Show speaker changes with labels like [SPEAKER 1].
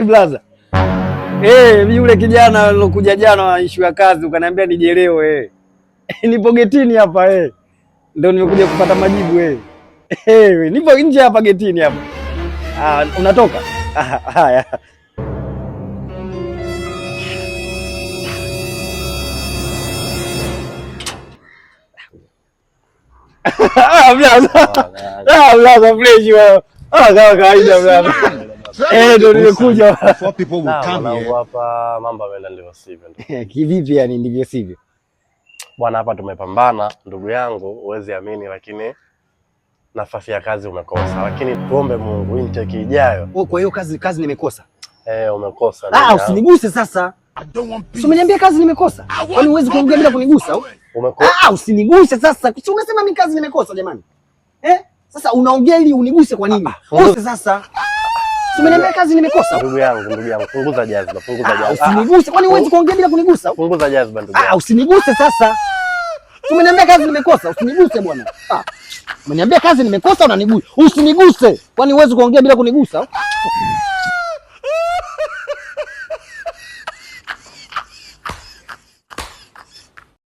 [SPEAKER 1] Blaza. Yule kijana alokuja jana issue ya kazi ukaniambia nije leo nipo getini hapa ndio nimekuja kupata majibu nipo nje hapa getini hapa. Unatoka? Haya. Blaza fresh wao. Kama kawaida blaza. Ndio nimekuja.
[SPEAKER 2] Hapa mambo yameenda ndivyo sivyo.
[SPEAKER 1] Kivipi yani ndivyo sivyo?
[SPEAKER 2] Bwana hapa tumepambana ndugu yangu, uwezi amini, lakini nafasi ya kazi umekosa. Lakini tuombe Mungu intake ijayo.
[SPEAKER 1] Kwa hiyo kazi nimekosa.
[SPEAKER 2] Umekosa.
[SPEAKER 1] Usiniguse sasa. Umeniambia kazi nimekosa. Kwani huwezi kuongea bila kunigusa?
[SPEAKER 2] Umekosa.
[SPEAKER 1] Usiniguse sasa. Umesema mimi kazi nimekosa jamani. Sasa unaongea ili uniguse kwa nini? Sasa. Umeniambia kazi nimekosa.
[SPEAKER 2] Ndugu yangu, punguza jazba,
[SPEAKER 1] Usiniguse, kwani huwezi kuongea bila kunigusa?
[SPEAKER 2] Punguza jazba ndugu yangu.
[SPEAKER 1] Usiniguse sasa. Umeniambia kazi nimekosa, usiniguse bwana. Umeniambia kazi nimekosa unanigusa. Usiniguse. Kwani huwezi kuongea bila kunigusa?